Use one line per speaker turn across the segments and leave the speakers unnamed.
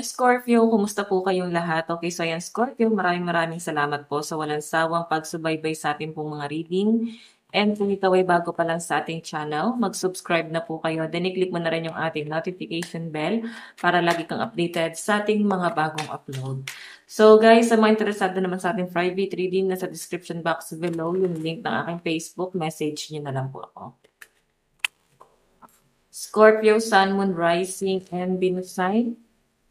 ayan Scorpio, kumusta po kayong lahat? Okay, so ayan Scorpio, maraming salamat po sa walang sawang pagsubaybay sa ating pong mga reading. And kung ikaw ay bago pa lang sa ating channel, mag-subscribe na po kayo. Then i-click mo na rin yung ating notification bell para lagi kang updated sa ating mga bagong upload. So guys, sa mga interesado naman sa ating private reading, nasa description box below yung link ng aking Facebook, message nyo na lang po ako. Scorpio, Sun, Moon, Rising, and Venus sign.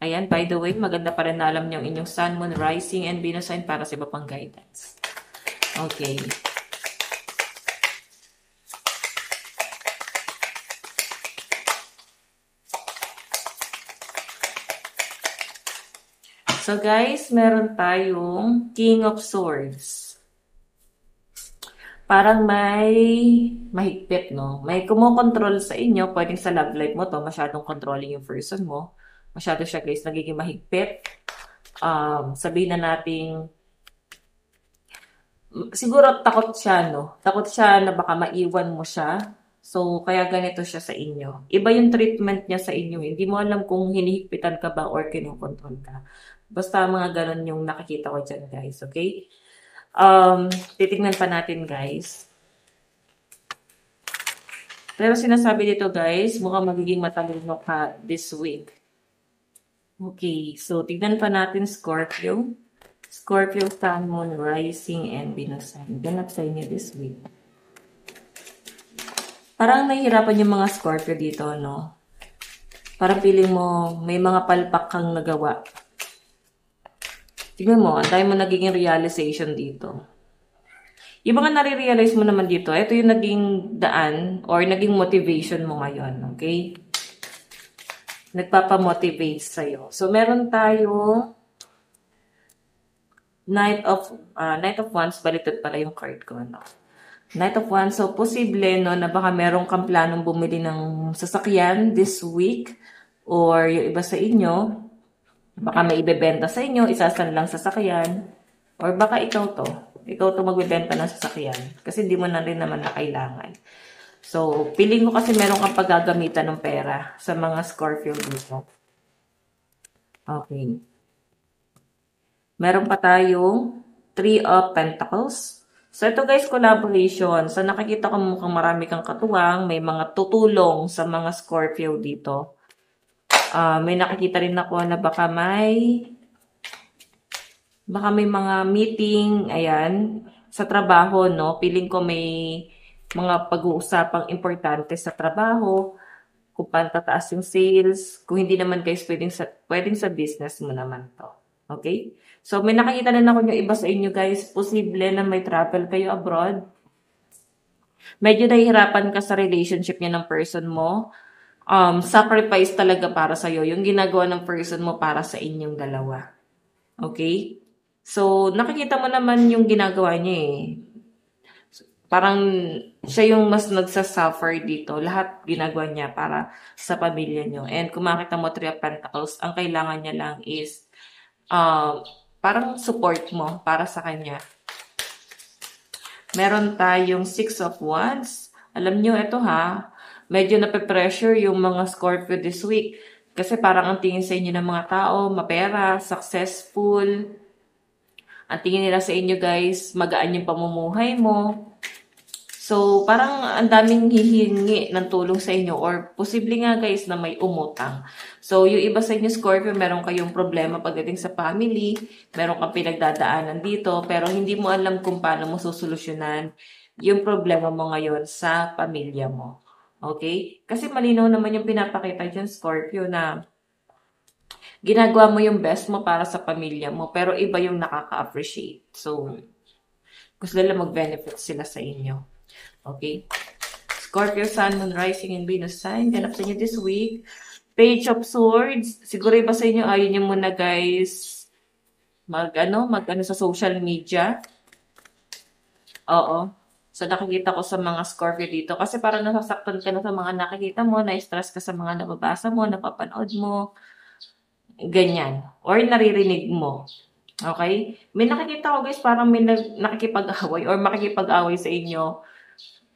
Ayan, by the way, maganda pa rin na alam niyo ang inyong Sun, Moon, Rising, and Venus sign para sa iba pang guidance. Okay. So guys, meron tayong King of Swords. Parang may mahigpit, no? May kumokontrol sa inyo. Pwedeng sa love life mo to, masyadong controlling yung person mo. Masyado siya guys, nagiging mahigpit. Sabihin na natin, siguro takot siya, no? Takot siya na baka maiwan mo siya. So, kaya ganito siya sa inyo. Iba yung treatment niya sa inyo. Hindi mo alam kung hinihigpitan ka ba or kinukontrol ka. Basta mga ganon yung nakikita ko dyan, guys. Okay? Titignan pa natin, guys. Pero sinasabi dito, guys, mukhang magiging matalino ka this week. Okay, so tignan pa natin Scorpio. Scorpio, Sun, Moon, Rising, and Venus sign. Ganap sa inyo this week. Parang nahihirapan yung mga Scorpio dito, no? Parang feeling mo, may mga palpak kang nagawa. Tignan mo, ang dami mo nagiging realization dito. Yung mga nare-realize mo naman dito, ito yung naging daan or naging motivation mo ngayon, okay? Nagpapamotivate sa'yo. So, meron tayo Knight of Wands, baliktad pala yung card ko, no? Knight of Wands, so posible, no, na baka meron kang planong bumili ng sasakyan this week or yung iba sa inyo, baka may ibebenta sa inyo, isasan lang sasakyan. Or baka ikaw to magbebenta ng sasakyan. Kasi hindi mo na rin naman na kailangan. So, feeling ko kasi meron kang paggagamitan ng pera sa mga Scorpio dito. Okay. Meron pa tayong Three of Pentacles. So, ito guys, collaboration. So, nakikita ko mukhang marami kang katuwang. May mga tutulong sa mga Scorpio dito. May nakikita rin ako na baka may mga meeting, ayan, sa trabaho, no? Feeling ko may mga pag-uusapang importante sa trabaho, kung paano tataas yung sales, kung hindi naman guys, pwedeng sa business mo naman to. Okay? So, may nakikita na ako yung iba sa inyo guys, posible na may travel kayo abroad. Medyo nahihirapan ka sa relationship niya ng person mo. Sacrifice talaga para sa'yo. Yung ginagawa ng person mo para sa inyong dalawa. Okay? So, nakikita mo naman yung ginagawa niya eh. Parang siya yung mas nagsasuffer dito. Lahat ginagawa niya para sa pamilya niyo. And kung makita mo Three of Pentacles, ang kailangan niya lang is parang support mo para sa kanya. Meron tayong Six of Wands. Alam niyo, ito ha, medyo nape-pressure yung mga Scorpio this week. Kasi parang ang tingin sa inyo ng mga tao, mapera, successful. Ang tingin nila sa inyo guys, magaan yung pamumuhay mo. So, parang ang daming hihingi ng tulong sa inyo or posible nga guys na may umutang. So, yung iba sa inyo Scorpio, meron kayong problema pagdating sa family, meron kang pinagdadaanan dito, pero hindi mo alam kung paano mo susolusyonan yung problema mo ngayon sa pamilya mo. Okay? Kasi malinaw naman yung pinapakita dyan Scorpio na ginagawa mo yung best mo para sa pamilya mo, pero iba yung nakaka-appreciate. So, gusto nila mag-benefit sila sa inyo. Okay? Scorpio, Sun, Moon, Rising, and Venus sign. Ganap sa inyo this week. Page of Swords. Siguro iba sa inyo, ayun nyo muna guys, mag sa social media. Oo. So, nakikita ko sa mga Scorpio dito. Kasi parang nasasaktan ka na sa mga nakikita mo, na-stress ka sa mga nababasa mo, napapanood mo. Ganyan. Or naririnig mo. Okay? May nakikita ko guys, parang may nakikipag-away or makikipag-away sa inyo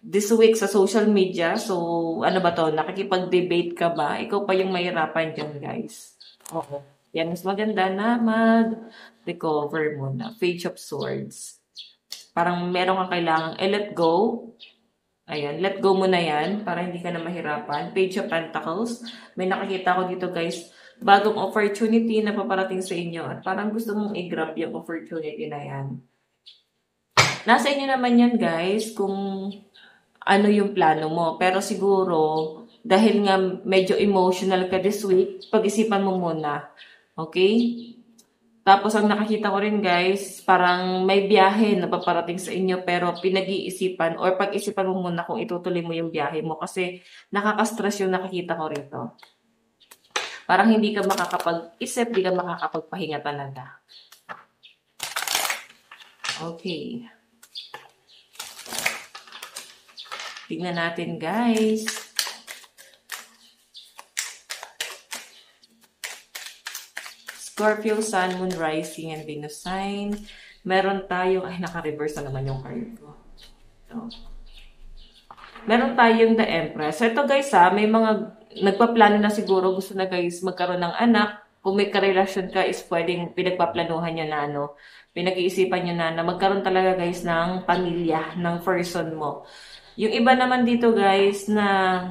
this week sa social media. So, ano ba to? Nakikipag-debate ka ba? Ikaw pa yung mahirapan dyan guys. Oo. Yan, mas maganda na mag-recover muna. Page of Swords. Parang meron kang kailangan, let go. Ayan, let go mo na yan para hindi ka na mahirapan. Page of Pentacles. May nakikita ko dito guys, bagong opportunity na paparating sa inyo at parang gusto mong i-grab yung opportunity na yan. Nasa inyo naman yan guys kung ano yung plano mo. Pero siguro, dahil nga medyo emotional ka this week, pag-isipan mo muna. Okay? Tapos ang nakakita ko rin guys, parang may biyahe na paparating sa inyo pero pinag-iisipan or pag-isipan mo muna kung itutuloy mo yung biyahe mo kasi nakaka-stress yung nakikita ko rito. Parang hindi ka makakapag-isip, hindi ka makakapagpahinga talaga. Okay. Tingnan natin guys. Scorpio, Sun, Moon, Rising, and Venus sign. Meron tayong, ay naka-reverse na naman yung card ko. So, meron tayong The Empress. So ito guys may mga nagpaplano na siguro, gusto na guys magkaroon ng anak. Kung may karelasyon ka is pwedeng pinagpaplanuhan nyo na pinag-iisipan nyo na magkaroon talaga guys ng pamilya, ng person mo. Yung iba naman dito guys na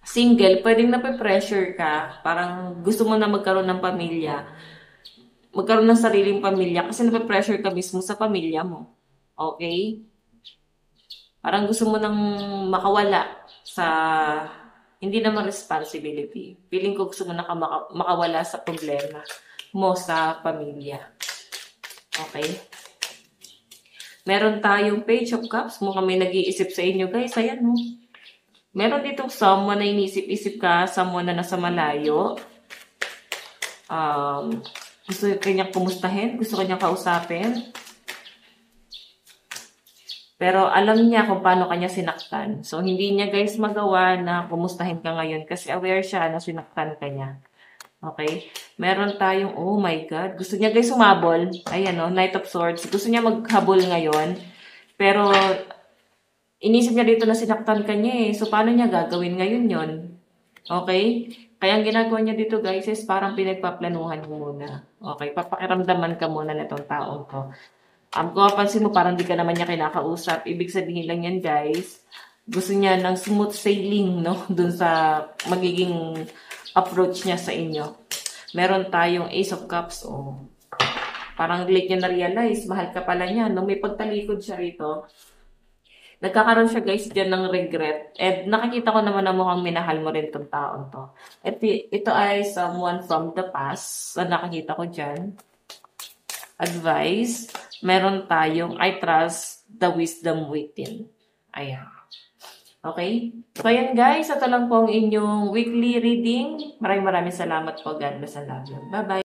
single, pwedeng nape-pressure ka, parang gusto mo na magkaroon ng pamilya, magkaroon ng sariling pamilya, kasi nape-pressure ka mismo sa pamilya mo. Okay? Parang gusto mo nang makawala sa, hindi naman responsibility. Feeling ko gusto mo na makawala sa problema mo sa pamilya. Okay? Meron tayong Page of Cups, mukhang may nag-iisip sa inyo guys, ayan mo. Meron ditong someone na inisip-isip ka, someone na nasa malayo. Gusto kanyang kumustahin, gusto kanyang kausapin. Pero alam niya kung paano kanya sinaktan. So, hindi niya guys magawa na kumustahin ka ngayon kasi aware siya na sinaktan ka niya. Okay? Meron tayong, oh my God, gusto niya guys sumabol. Ayan Knight of Swords. Gusto niya maghabol ngayon. Pero, inisip niya dito na sinaktan ka niya So, paano niya gagawin ngayon yon? Okay? Kaya ang ginagawa niya dito guys is parang pinagpaplanuhan mo muna. Okay? Papakiramdaman ka muna nitong taong ko. Kung mapansin mo parang di ka naman niya kinakausap. Ibig sabihin lang yan guys. Gusto niya ng smooth sailing dun sa magiging approach niya sa inyo. Meron tayong Ace of Cups. Parang late niya na-realize. Mahal ka pala niya. May pagtalikod siya rito. Nagkakaroon siya guys dyan ng regret. And nakikita ko naman na mukhang minahal mo rin itong taon to. Ito ay someone from the past. Nakikita ko dyan. Advice. Meron tayong I trust the wisdom within. Ayan. Okay? So ayan guys. Ito lang po ang inyong weekly reading. Maraming salamat po. God bless and love you. Bye-bye.